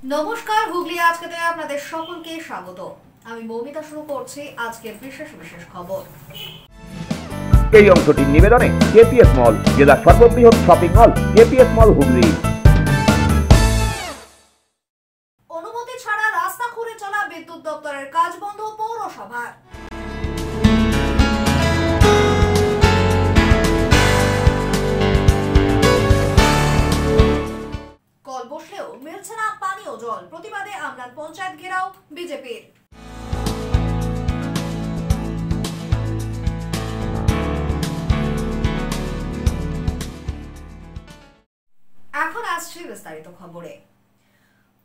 নমস্কার, হুগলি আজকেতে আপনাদের সকলকে স্বাগত। আমি মৌমিতা শুরু করছি আজকের বিশেষ বিশেষ খবর। এই অংশটির নিবেদনে কেপিএস মল, জেলার সর্ববৃহৎ শপিং মল কেপিএস মল হুগলি। অনুমতি ছাড়া রাস্তা খুঁড়ে চলা বিদ্যুৎ দপ্তরের কাজ বন্ধ পৌরসভার। কল বসলেও মিলছে না পানীয় জল, প্রতিবাদে আমলান পঞ্চায়েত ঘেরাও বিজেপির। এখন আসছে বিস্তারিত খবরে।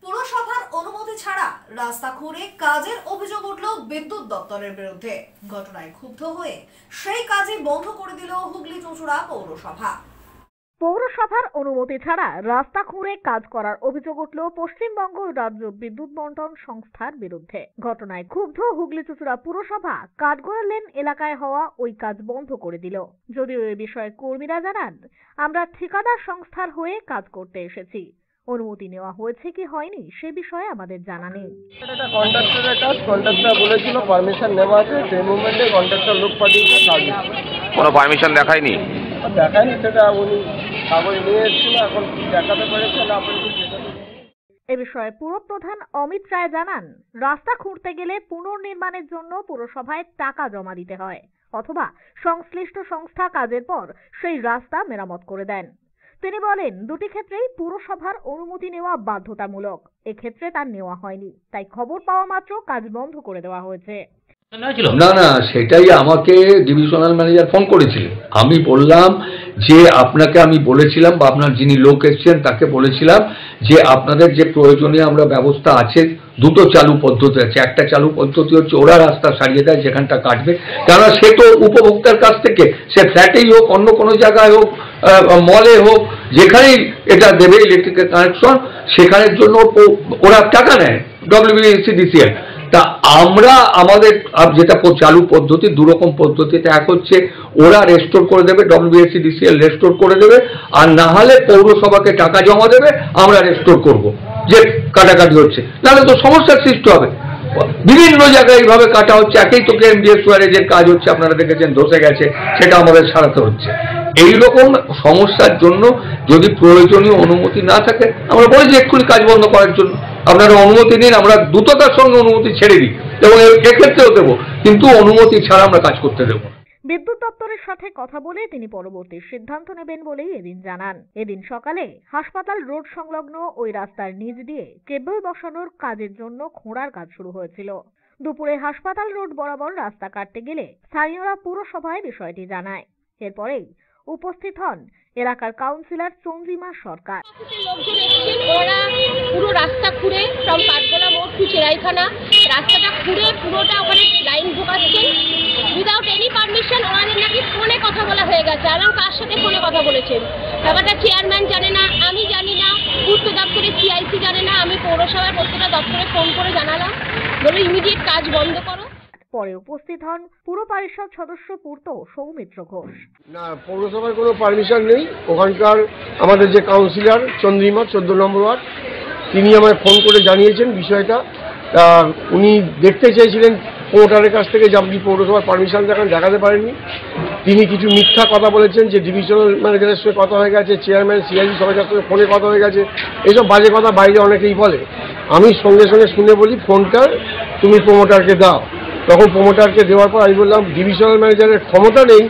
পুরসভার অনুমতি ছাড়া রাস্তা খুঁড়ে কাজের অভিযোগ উঠল বিদ্যুৎ দপ্তরের বিরুদ্ধে। ঘটনায় ক্ষুব্ধ হয়ে সেই কাজই বন্ধ করে দিল হুগলি চুঁচুড়া পৌরসভা। পৌরসভার অনুমতি ছাড়া রাস্তা খুঁড়ে কাজ করার অভিযোগ উঠল পশ্চিমবঙ্গ রাজ্য বিদ্যুৎ বন্টন সংস্থার বিরুদ্ধে। ঘটনায় ক্ষুব্ধ হুগলি চুঁচুড়া পুরসভা কাঠগড়া লেন এলাকায় হওয়া ওই কাজ বন্ধ করে দিল। যদিও এ বিষয়ে কর্মীরা জানান, আমরা ঠিকাদার সংস্থার হয়ে কাজ করতে এসেছি, অনুমতি নেওয়া হয়েছে কি হয়নি সে বিষয়ে আমাদের জানা নেই। এটা কন্ট্রাক্টরের কাজ, কন্ট্রাক্টর বলেছিল পারমিশন নেওয়া আছে, সেই মুভমেন্টে কন্ট্রাক্টর লোক পাঠিয়েছে কাজ। কোনো পারমিশন দেখায়নি? দেখায়নি, সেটা উনি কাগজ নিয়ে এসেছিল, এখন দেখাতে পেরেছে না আপনি। এ বিষয়ে পুরপ্রধান অমিত রায় জানান, রাস্তা খুঁড়তে গেলে পুনর্নির্মাণের জন্য পুরসভায় টাকা জমা দিতে হয়, অথবা সংশ্লিষ্ট সংস্থা কাজের পর সেই রাস্তা মেরামত করে দেন। তিনি বলেন, দুটি ক্ষেত্রেই পুরসভার অনুমতি নেওয়া বাধ্যতামূলক। এক্ষেত্রে তার নেওয়া হয়নি, তাই খবর পাওয়া মাত্র কাজ বন্ধ করে দেওয়া হয়েছে। না, সেটাই আমাকে ডিভিশনাল ম্যানেজার ফোন করেছিলেন। আমি বললাম যে আপনাকে আমি বলেছিলাম, বা আপনার যিনি লোক এসছেন তাকে বলেছিলাম যে আপনাদের যে প্রয়োজনীয় আমরা ব্যবস্থা আছে, দুটো চালু পদ্ধতি আছে। একটা চালু পদ্ধতি হচ্ছে ওরা রাস্তা সারিয়ে দেয় যেখানটা কাটবে, কেননা সে তো উপভোক্তার কাছ থেকে, সে ফ্ল্যাটেই হোক, অন্য কোনো জায়গায় হোক, মলে হোক, যেখানেই এটা দেবে ইলেকট্রিকের কানেকশন, সেখানের জন্য ওরা টাকা নেয় WBCDCL। তা আমরা আমাদের যেটা চালু পদ্ধতি, দুরকম পদ্ধতিতে, এক হচ্ছে ওরা রেস্টোর করে দেবে, WBCDCL রেস্টোর করে দেবে, আর না হলে পৌরসভাকে টাকা জমা দেবে, আমরা রেস্টোর করব যে কাটাকাটি হচ্ছে, নাহলে তো সমস্যার সৃষ্টি হবে। বিভিন্ন জায়গায় এইভাবে কাটা হচ্ছে। একই তো MDF ওয়ারেজের কাজ হচ্ছে, আপনারা দেখেছেন ধসে গেছে, সেটা আমাদের সারাতে হচ্ছে। এইরকম সমস্যার জন্য যদি প্রয়োজনীয় অনুমতি না থাকে, আমরা বলি যে এক্ষুনি কাজ বন্ধ করার জন্য আপনারা অনুমতি নিন, আমরা দ্রুততার সঙ্গে অনুমতি ছেড়ে দিই এবং এক্ষেত্রেও দেবো, কিন্তু অনুমতি ছাড়া আমরা কাজ করতে দেবো না। বিদ্যুৎ দপ্তরের সাথে কথা বলে তিনি পরবর্তী সিদ্ধান্ত নেবেন বলেই এদিন জানান। এদিন সকালে হাসপাতাল রোড সংলগ্ন ওই রাস্তার নিচ দিয়ে কেবল বসানোর কাজের জন্য খোঁড়ার কাজ শুরু হয়েছিল। দুপুরে হাসপাতাল রোড বরাবর রাস্তা কাটতে গেলে স্থানীয়রা পুরসভায় বিষয়টি জানায়। এরপরেই উপস্থিত হন এলাকার কাউন্সিলর চন্দ্রিমা সরকার। ওরা পুরো রাস্তা খুঁড়ে ফ্রম কাঠগোলা মোড় টু চেরাইখানা রাস্তাটা খুঁড়ে পুরোটা ওখানে লাইন ঢোকাচ্ছেন উইদাউট এনি পারমিশন। ওনাদের নাকি ফোনে কথা বলা হয়ে গেছে, এবং কার সাথে ফোনে কথা বলেছেন ব্যাপারটা চেয়ারম্যান জানে না, আমি জানি না, পূর্ত দপ্তরের CIC জানে না। আমি পৌরসভার প্রত্যেকটা দপ্তরে ফোন করে জানালাম, বলে ইমিডিয়েট কাজ বন্ধ করো। পরে উপস্থিত হন পুর পরিষদ সদস্য পূর্ত সৌমিত্র ঘোষ। না, পৌরসভার কোনো পারমিশন নেই। ওখানকার আমাদের যে কাউন্সিলর চন্দ্রিমা 14 নম্বর ওয়ার্ড, তিনি আমায় ফোন করে জানিয়েছেন বিষয়টা। উনি দেখতে চেয়েছিলেন প্রমোটারের কাছ থেকে যে আপনি পৌরসভার পারমিশন দেখাতে পারেননি। তিনি কিছু মিথ্যা কথা বলেছেন যে ডিভিশনাল ম্যানেজারের সঙ্গে কথা হয়ে গেছে, চেয়ারম্যান CIC সবার কাছ থেকে ফোনে কথা হয়ে গেছে, এইসব বাজে কথা বাইরে অনেকেই বলে। আমি সঙ্গে সঙ্গে শুনে বলি, ফোনটা তুমি প্রমোটারকে দাও। তখন প্রমোটারকে দেওয়ার পর আমি বললাম, ডিভিশনাল ম্যানেজারের ক্ষমতা নেই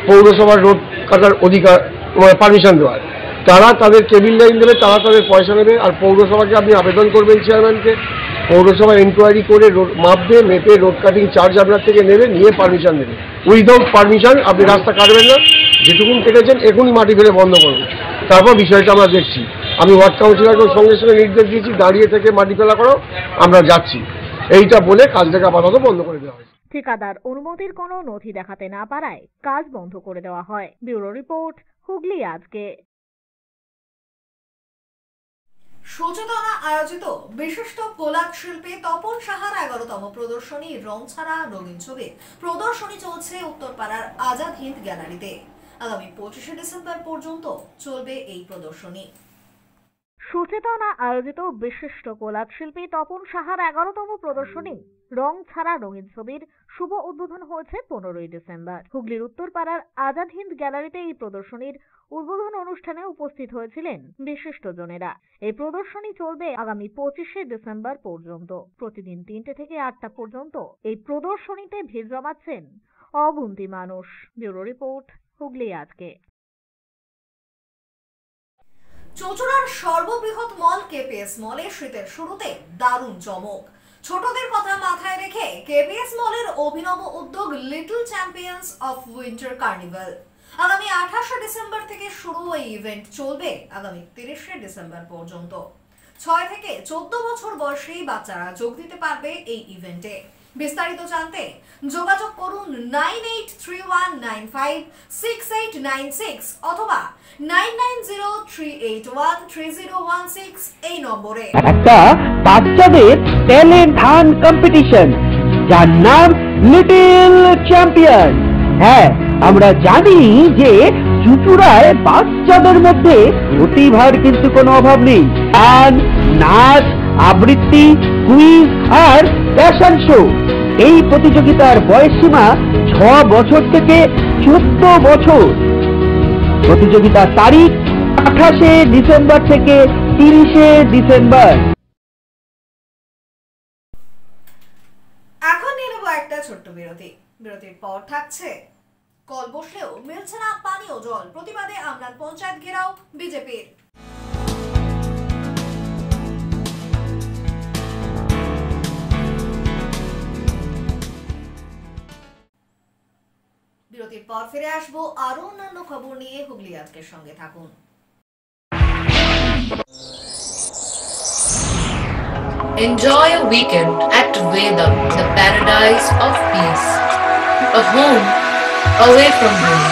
পৌরসভার রোড কাটার অধিকার, পারমিশন দেওয়ার। তারা তাদের কেবিল লাইন দেবে, তারা তাদের পয়সা নেবে, আর পৌরসভাকে আপনি আবেদন করবেন চেয়ারম্যানকে, পৌরসভা ইনকোয়ারি করে রোড মাপবে, মেপে রোড কাটিং চার্জ আপনার থেকে নেবে, নিয়ে পারমিশন দেবে। উইদাউট পারমিশন আপনি রাস্তা কাটবেন না, যেটুকুন কেটেছেন এখনই মাটি ফেলে বন্ধ করবেন। তারপর বিষয়টা আমরা দেখছি। আমি ওয়ার্ড কাউন্সিলরকে সঙ্গে সঙ্গে নির্দেশ দিয়েছি, দাঁড়িয়ে থেকে মাটি ফেলা করো, আমরা যাচ্ছি, এইটা বলে কাজটাকে আপাতত বন্ধ করে দেওয়া হয়েছে। ঠিকাদার অনুমতির কোনো নথি দেখাতে না পারায় কাজ বন্ধ করে দেওয়া হয়। ব্যুরো রিপোর্ট, হুগলি আজকে। সচেতনা আয়োজিত বিশিষ্ট কোলাজ শিল্পী তপন সাহার 11তম প্রদর্শনী রং ছাড়া রঙিন ছবি প্রদর্শনী চলছে উত্তরপাড়ার আজাদ হিন্দ গ্যালারিতে। আগামী 25শে ডিসেম্বর পর্যন্ত চলবে এই প্রদর্শনী। সুচেতনা আয়োজিত বিশিষ্ট কোলাজ শিল্পী তপন সাহার 11তম প্রদর্শনী রং ছাড়া রঙিন ছবির শুভ উদ্বোধন হয়েছে 15ই ডিসেম্বর। হুগলির উত্তরপাড়ার আজাদ হিন্দ গ্যালারিতে এই প্রদর্শনীর উদ্বোধন অনুষ্ঠানে উপস্থিত হয়েছিলেন বিশিষ্টজনেরা। এই প্রদর্শনী চলবে আগামী 25শে ডিসেম্বর পর্যন্ত। প্রতিদিন 3টে থেকে 8টা পর্যন্ত এই প্রদর্শনীতে ভিড় জমাচ্ছেন অগুন্তি মানুষ। ব্যুরো রিপোর্ট, হুগলি আজকে। চুঁচুড়ার সর্ববৃহৎ মল কেপিএস মলে শীতের শুরুতে দারুণ চমক। ছোটদের কথা মাথায় রেখে কেপিএস মলের অভিনব উদ্যোগ little champions of winter carnival. আগামী 28শে ডিসেম্বর থেকে শুরু এই ইভেন্ট চলবে আগামী 30শে ডিসেম্বর পর্যন্ত। 6 থেকে 14 বছর বয়সী বাচ্চারা যোগ দিতে পারবে এই ইভেন্টে। বিস্তারিত জানতে যোগাযোগ করুন 9831956896 অথবা 9903813016 এই নম্বরে। একটা বাচ্চাদের ট্যালেন্ট হান্ট কম্পিটিশন, যার নাম লিটল চ্যাম্পিয়ন। হ্যাঁ, আমরা জানি যে চুঁচুড়ায় বাচ্চাদের মধ্যে প্রতিভার কিন্তু কোনো অভাব নেই। গান, নাচ, আবৃত্তি, কুইজ আর ফ্যাশন শো। এই প্রতিযোগিতার বয়সসীমা 6 বছর থেকে 14 বছর। প্রতিযোগিতার তারিখ 28শে ডিসেম্বর থেকে 30শে ডিসেম্বর। এখন নিয়ে নেব একটা ছোট্ট বিরতি। বিরতির পর থাকছে কল বসলেও মিলছে না পানি ও জল, প্রতিবাদে আমলান পঞ্চায়েত ঘেরাও বিজেপির। বিরতির পর ফিরে আসবো আরো অন্যান্য খবর নিয়ে। হুগলি আজকের সঙ্গে থাকুন। Enjoy a weekend at Vedam, the paradise of peace. A home away from home.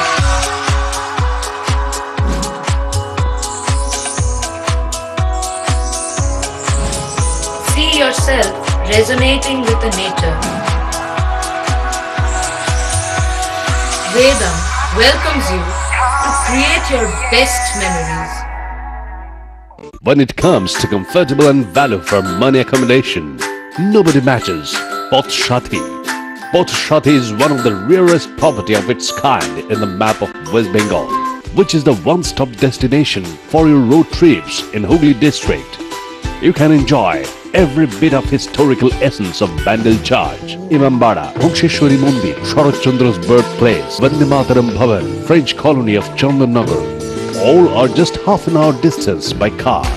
See yourself resonating with the nature. Vedam welcomes you to create your best memories. When it comes to comfortable and value for money accommodation, nobody matches Pothshati. Pothshati is one of the rarest property of its kind in the map of West Bengal, which is the one-stop destination for your road trips in Hooghly district. You can enjoy every bit of historical essence of Bandel Church, Imambara, Bhuksheshwari Mandir, Sharat Chandra's birthplace, Vande Mataram Bhavan, French colony of Chandannagar. All are just half an hour distance by car.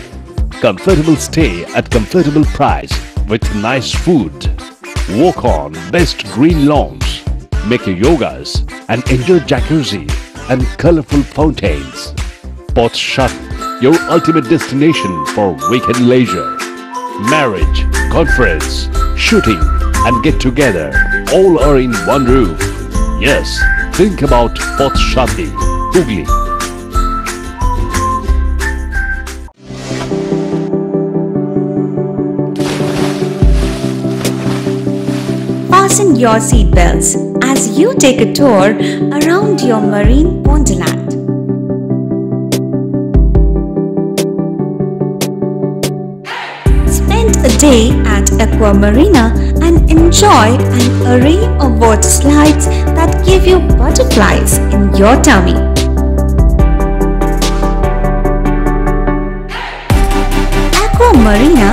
Comfortable stay at comfortable price with nice food. Walk on best green lawns, make your yogas and enjoy jacuzzi and colorful fountains. Pothshati, your ultimate destination for weekend leisure. Marriage, conference, shooting and get together all are in one roof. Yes, think about Pothshati, Hooghly. Fasten your seatbelts as you take a tour around your marine wonderland. Spend a day at Aqua Marina and enjoy an array of water slides that give you butterflies in your tummy. Aqua Marina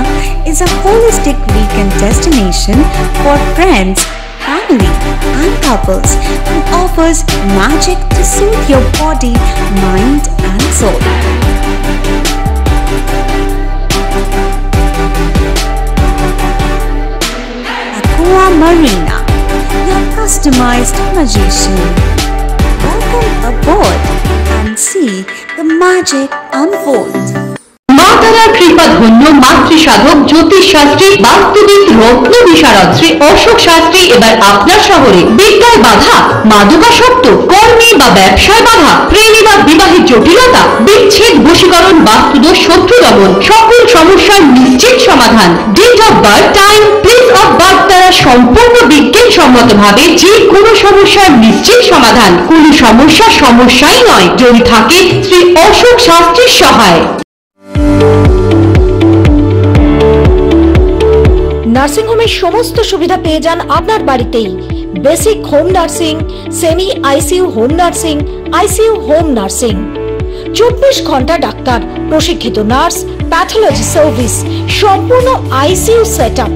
is a holistic weekend destination for friends, family and couples and offers magic to soothe your body, mind and soul. Aqua Marina, your customized magician. Welcome aboard and see the magic unfold. মাতারা কৃপা ধন্য মাতৃসাধক জ্যোতিষ শাস্ত্রী বাস্তুবিদ রত্ন বিশারদ শ্রী অশোক শাস্ত্রী এবার আপনার শহরে। বিদ্যায় বাধা, মাদকাসক্ত, কর্মে বা ব্যবসায় বাধা, প্রেমে বা বিবাহের জটিলতা, বিচ্ছেদ, বশীকরণ, বাস্তুদোষ, শত্রু দমন, সকল সমস্যার নিশ্চিত সমাধান। Date of birth, time, place of birth দ্বারা সম্পূর্ণ বিজ্ঞানসম্মত ভাবে যে কোনো সমস্যার নিশ্চিত সমাধান। কোন সমস্যাই নয় যদি থাকে শ্রী অশোক শাস্ত্রীর সহায়। নার্সিংহোমের সমস্ত সুবিধা পেয়ে যান আপনার বাড়িতেই। Basic home nursing, semi ICU home nursing, ICU home nursing, 24 ঘন্টা ডাক্তার, প্রশিক্ষিত নার্স, প্যাথোলজি সার্ভিস, সম্পূর্ণ আইসিইউ সেটআপ।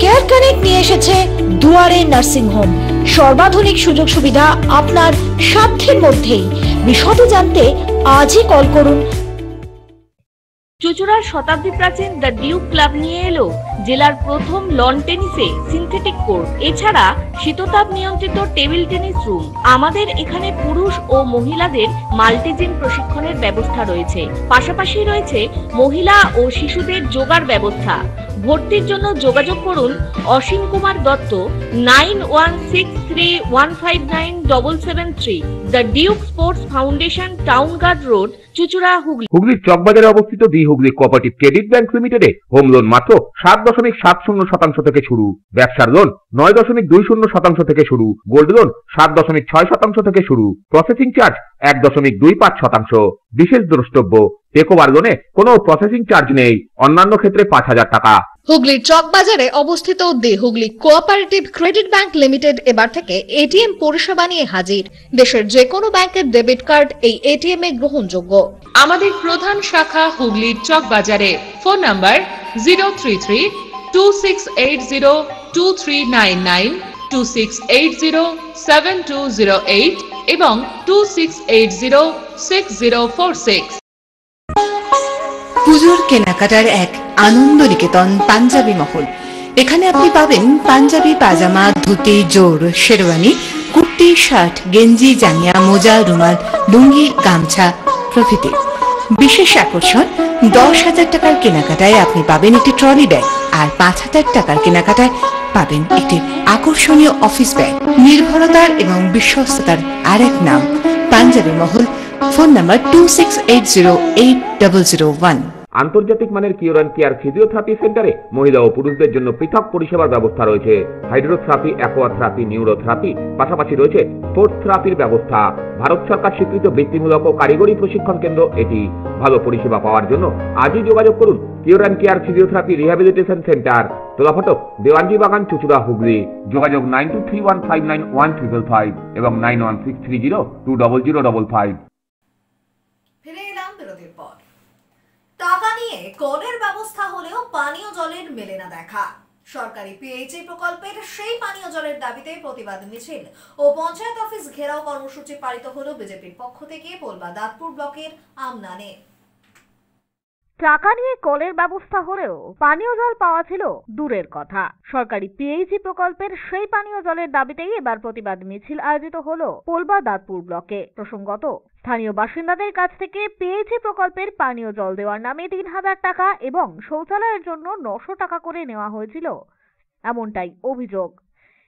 কেয়ার কানেক্ট নিয়ে এসেছে দুয়ারে নার্সিং হোম। সর্বাধুনিক সুযোগ সুবিধা আপনার সাধ্যের মধ্যেই। বিশদে জানতে আজই কল করুন। চুঁচুড়ার শতাব্দী প্রাচীন দ্য ডিউক ক্লাব নিয়ে এলো জেলার প্রথম লন টেনিসে সিনথেটিক কোর্ট, এছাড়া শীততাপ নিয়ন্ত্রিত টেবিল টেনিস রুম। আমাদের এখানে পুরুষ ও মহিলাদের মাল্টিজিম প্রশিক্ষণের ব্যবস্থা রয়েছে, পাশাপাশি রয়েছে মহিলা ও শিশুদের যোগার ব্যবস্থা। ভর্তির জন্য যোগাযোগ করুন Asim Kumar Dutta 9163159773। The Duke sports foundation, town guard road, চুঁচুড়া, হুগলি। হুগলির চকবাজারে অবস্থিত the Hooghly cooperative credit bank লিমিটেডে হোম লোন মাত্র 7.70% থেকে শুরু, ব্যবসার লোন 9.20% থেকে শুরু, গোল্ড লোন 7.6% থেকে শুরু, প্রসেসিং চার্জ 1.25%। বিশেষ দ্রষ্টব্য, টেকওভার লোনে কোনো প্রসেসিং চার্জ নেই, অন্যান্য ক্ষেত্রে 5,000 টাকা। হুগলির চকবাজারে অবস্থিত the Hooghly cooperative credit bank limited এবার থেকে এটিএম পরিষেবা নিয়ে হাজির। দেশের যে কোনো ব্যাংকের ডেবিট কার্ড এই এটিএম এ গ্রহণযোগ্য। আমাদের প্রধান শাখা হুগলির চকবাজারে। ফোন নাম্বার 033-2680-2399, 2680-7208 এবং 2680-6046। পুজোর কেনাকাটার এক আনন্দ নিকেতন পাঞ্জাবি মহল। এখানে আপনি পাবেন পাঞ্জাবি, পাজামা, ধুতি, জোর, শেরওয়ানি, কুর্তি, শার্ট, গেঞ্জি, জাঙ্গিয়া, মোজা, রুমাল, লুঙ্গি, গামছা প্রভৃতি। বিশেষ আকর্ষণ, 10,000 টাকার কেনাকাটায় আপনি পাবেন একটি ট্রলি ব্যাগ, আর 5,000 টাকার কেনাকাটায় পাবেন একটি আকর্ষণীয় অফিস ব্যাগ। নির্ভরতার এবং বিশ্বস্ততার আরেক নাম পাঞ্জাবি মহল। Phone number 26808001। আন্তর্জাতিক মানের কিওর অ্যান্ড কেয়ার ফিজিওথেরাপি সেন্টারে মহিলা ও পুরুষদের জন্য পৃথক পরিষেবার ব্যবস্থা রয়েছে। হাইড্রোথেরাপি, অ্যাকোয়াথেরাপি, নিউরোথেরাপি, পাশাপাশি রয়েছে স্পোর্টস থেরাপির ব্যবস্থা। ভারত সরকার স্বীকৃত বৃত্তিমূলক ও কারিগরি প্রশিক্ষণ কেন্দ্র এটি। ভালো পরিষেবা পাওয়ার জন্য আজই যোগাযোগ করুন cure and care physiotherapy rehabilitation centre, Tolaphatak, Dewanji Bagan, চুঁচুড়া, হুগলি। যোগাযোগ 9231591555 এবং 9163020055। ফিরে এলাম বিরতির পর। টাকা নিয়ে কলের ব্যবস্থা হলেও পানীয় জলের মেলে না দেখা। সরকারি পিএইচই প্রকল্পের সেই পানীয় জলের দাবিতে প্রতিবাদ মিছিল ও পঞ্চায়েত অফিস ঘেরাও কর্মসূচি পালিত হলো বিজেপির পক্ষ থেকে পোলবা দাঁতপুর ব্লকের আমনানে। টাকা নিয়ে কলের ব্যবস্থা হলেও পানীয় জল পাওয়া ছিল দূরের কথা। সরকারি পিএইচই প্রকল্পের সেই পানীয় জলের দাবিতেই এবার প্রতিবাদ মিছিল আয়োজিত হলো পোলবা দাঁতপুর ব্লকে। প্রসঙ্গত, স্থানীয় বাসিন্দাদের কাছ থেকে পিএইচই প্রকল্পের পানীয় জল দেওয়ার নামে 3,000 টাকা এবং শৌচালয়ের জন্য 900 টাকা করে নেওয়া হয়েছিল, এমনটাই অভিযোগ।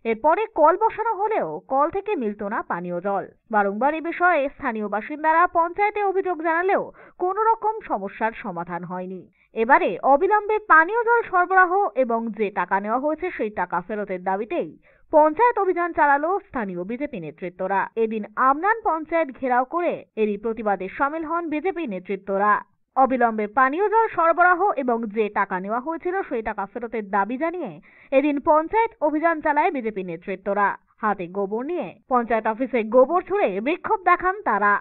এরপরে কল বসানো হলেও কল থেকে মিলত না পানীয় জল। বারংবার এ বিষয়ে স্থানীয় বাসিন্দারা পঞ্চায়েতে অভিযোগ জানালেও কোনো রকম সমস্যার সমাধান হয়নি। এবারে অবিলম্বে পানীয় জল সরবরাহ এবং যে টাকা নেওয়া হয়েছে সেই টাকা ফেরতের দাবিতেই পঞ্চায়েত অভিযান চালালো স্থানীয় বিজেপি নেতৃত্বরা। এদিন আমনান পঞ্চায়েত ঘেরাও করে এরই প্রতিবাদে সামিল হন বিজেপি নেতৃত্বরা। অবিলম্বে পানীয় জল সরবরাহ এবং যে টাকা নেওয়া হয়েছিল সেই টাকা ফেরতের দাবি জানিয়ে এদিন পঞ্চায়েত অভিযান চালায় বিজেপি নেতৃত্বরা। হাতে গোবর নিয়ে পঞ্চায়েত অফিসে গোবর ছুঁড়ে বিক্ষোভ দেখান তারা।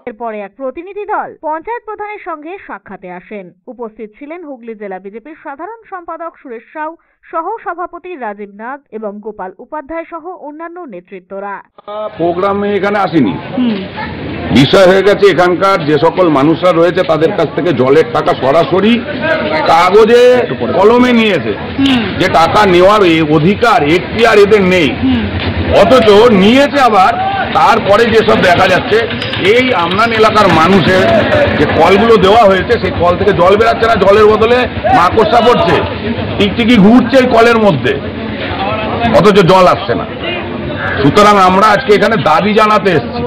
এরপরে এক প্রতিনিধি দল পঞ্চায়েত প্রধানের সঙ্গে সাক্ষাতে আসেন। উপস্থিত ছিলেন হুগলি জেলা বিজেপির সাধারণ সম্পাদক সুরেশ সাউ, সহ সভাপতি রাজীব নাগ এবং গোপাল উপাধ্যায় সহ অন্যান্য নেতৃত্বরা। প্রোগ্রামে এখানে আসেনি, বিষয় হয়ে গেছে এখানকার যে সকল মানুষরা রয়েছে তাদের কাছ থেকে জলের টাকা সরাসরি কাগজে কলমে নিয়েছে, যে টাকা নেওয়ার অধিকার এখতিয়ার এদের নেই, অথচ নিয়েছে। আবার তারপরে যেসব দেখা যাচ্ছে এই আমনান এলাকার মানুষের যে কলগুলো দেওয়া হয়েছে সেই কল থেকে জল বেরাচ্ছে না, জলের বদলে মাকড়সা পড়ছে, টিকটিকি ঘুরছে এই কলের মধ্যে, অথচ জল আসছে না। সুতরাং আমরা আজকে এখানে দাবি জানাতে এসেছি।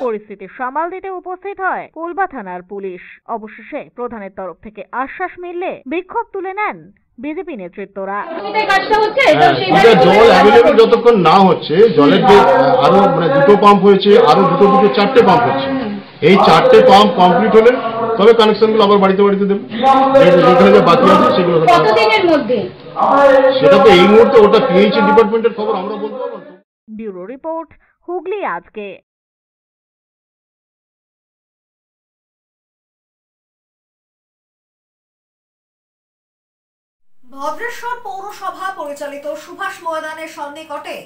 পরিস্থিতি সামাল দিতে উপস্থিত হয় পোলবা থানার পুলিশ। অবশেষে প্রধানের তরফ থেকে আশ্বাস মিললে বিক্ষোভ তুলে নেন বিজেপি নেতৃত্বরা। জল অ্যাভেলেবল যতক্ষণ না হচ্ছে, জলের যে আরো দুটো পাম্প হয়েছে, আরো দুটো 4টে পাম্প হচ্ছে, এই 4টে পাম্প কমপ্লিট হলে তবে কানেকশনগুলো আবার বাড়িতে দেবে। যেখানে যে বাকি আছে সেগুলো কতদিনের মধ্যে, সেটা তো এই মুহূর্তে ওটা পিএইচই ডিপার্টমেন্টের খবর, আমরা বলতে পারবো। ব্যুরো রিপোর্ট, হুগলি আজকে। ভদ্রেশ্বর পৌরসভা পরিচালিত সুভাষ ময়দানের সন্নিকটে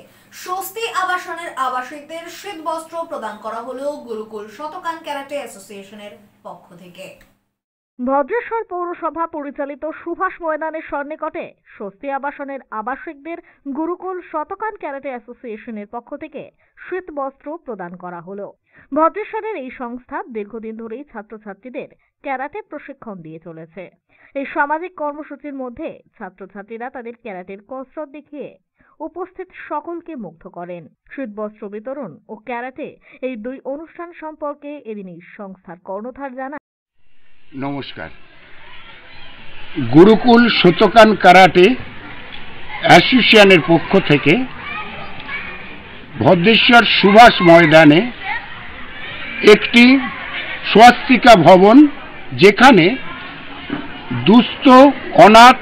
স্বস্তি আবাসনের আবাসিকদের শীতবস্ত্র প্রদান করা হলো গুরুকুল শতকান ক্যারাটে অ্যাসোসিয়েশনের পক্ষ থেকে। ভদ্রেশ্বর পৌরসভা পরিচালিত সুভাষ ময়দানের সন্নিকটে স্বস্তি আবাসনের আবাসিকদের গুরুকুল শতকান ক্যারাটে অ্যাসোসিয়েশনের পক্ষ থেকে শীতবস্ত্র প্রদান করা হলো। ভদ্রেশ্বরের এই সংস্থা দীর্ঘদিন ধরেই ছাত্রছাত্রীদের ক্যারাটে প্রশিক্ষণ দিয়ে চলেছে। এই সামাজিক কর্মসূচির মধ্যে ছাত্রছাত্রীরা তাদের ক্যারাটের কসরত দেখিয়ে উপস্থিত সকলকে মুগ্ধ করেন। শীতবস্ত্র বিতরণ ও ক্যারাটে এই দুই অনুষ্ঠান সম্পর্কে এদিনই সংস্থার কর্ণধার জানান। নমস্কার, গুরুকুল শতকান কারাটে অ্যাসোসিয়েশনের পক্ষ থেকে ভদ্রেশ্বর সুভাষ ময়দানে একটি স্বাস্তিকা ভবন, যেখানে দুস্থ অনাথ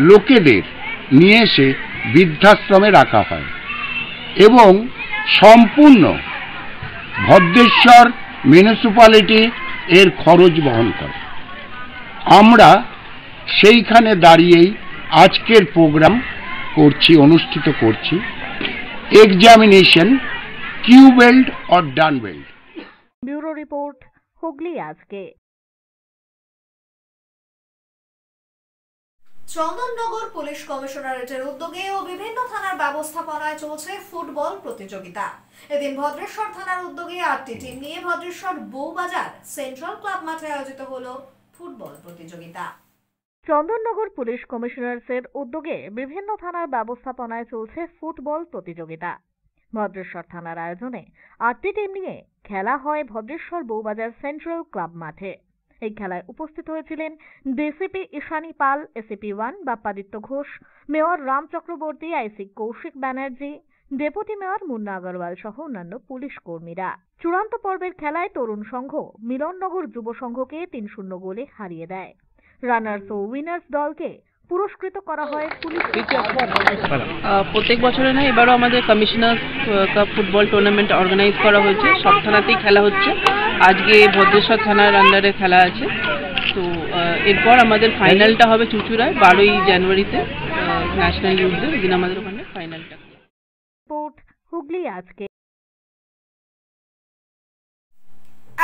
লোকেদের নিয়ে এসে বৃদ্ধাশ্রমে রাখা হয় এবং সম্পূর্ণ ভদ্রেশ্বর মিউনিসিপ্যালিটি এর খরচ বহন করে। আমরা সেইখানে দাঁড়িয়েই আজকের প্রোগ্রাম অনুষ্ঠিত করছি। এক্সামিনেশন কিউ বেল্ট অর ডান বেল্ট। ব্যুরো রিপোর্ট, হুগলি আজকে। চন্দননগর পুলিশ কমিশনারেটের উদ্যোগে ও বিভিন্ন থানার ব্যবস্থাপনায় চলছে ফুটবল প্রতিযোগিতা। এদিন ভদ্রেশ্বর থানার উদ্যোগে 8টি টিম নিয়ে ভদ্রেশ্বর বউবাজার সেন্ট্রাল ক্লাব মাঠে আয়োজিত হলো ফুটবল প্রতিযোগিতা। চন্দননগর পুলিশ কমিশনারেটের উদ্যোগে বিভিন্ন থানার ব্যবস্থাপনায় চলছে ফুটবল প্রতিযোগিতা। ভদ্রেশ্বর থানার আয়োজনে 8টি টিম নিয়ে খেলা হয় ভদ্রেশ্বর বউবাজার সেন্ট্রাল ক্লাব মাঠে। এই খেলায় উপস্থিত হয়েছিলেন ডিসিপি ঈশানী পাল, এসিপি 1 বাপ্পাদিত্য ঘোষ, মেয়র রাম চক্রবর্তী, আইসি কৌশিক ব্যানার্জি, ডেপুটি মেয়র মুন্না আগরওয়াল সহ অন্যান্য পুলিশ কর্মীরা। চূড়ান্ত পর্বের খেলায় তরুণ সংঘ মিলননগর যুব সংঘকে 3-0 গোলে হারিয়ে দেয়। রানার্স ও উইনার্স দলকে পুরস্কৃত করা হয় পুলিশ। প্রত্যেক বছরে না, এবারও আমাদের commissioner cup football tournament organise করা হয়েছে। সব থানাতেই খেলা হচ্ছে। আজকে ভদ্রেশ্বর থানার আন্ডারে খেলা আছে। তো এরপর আমাদের ফাইনালটা হবে চুচুড়ায় 12ই জানুয়ারিতে, ন্যাশনাল ইউথ ডে। এদিন আমাদের ওখানে ফাইনালটা। রিপোর্ট, হুগলি আজকে।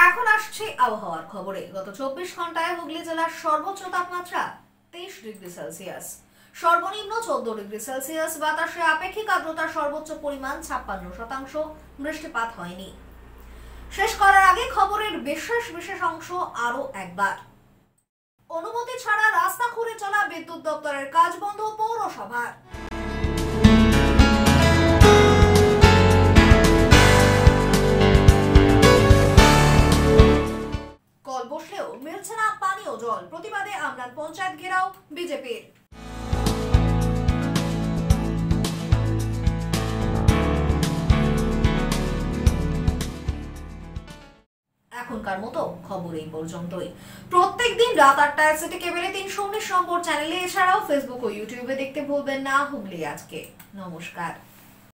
এখন আসছে আবহাওয়ার খবরে। গত 24 ঘন্টায় হুগলি জেলার সর্বোচ্চ তাপমাত্রা 23 ডিগ্রি সেলসিয়াস, সর্বনিম্ন 14 ডিগ্রি সেলসিয়াস। বাতাসে আপেক্ষিক আর্দ্রতার সর্বোচ্চ পরিমাণ 56%। বৃষ্টিপাত হয়নি। শেষ করার আগে খবরের বিশেষ অংশ আরো একবার। অনুমতি ছাড়া রাস্তা খুঁড়ে চলা বিদ্যুৎ দপ্তরের কাজ বন্ধ পৌরসভার। কল বসলেও মিলছে না পানীয় জল, প্রতিবাদে আমরান পঞ্চায়েত ঘেরাও বিজেপির। এখনকার মতো খবর এই পর্যন্তই। প্রত্যেকদিন রাত 8টায় সিটি কেবলে 319 নম্বর চ্যানেলে, এছাড়াও ফেসবুক ও ইউটিউবে দেখতে ভুলবেন না হুগলি আজকে। নমস্কার।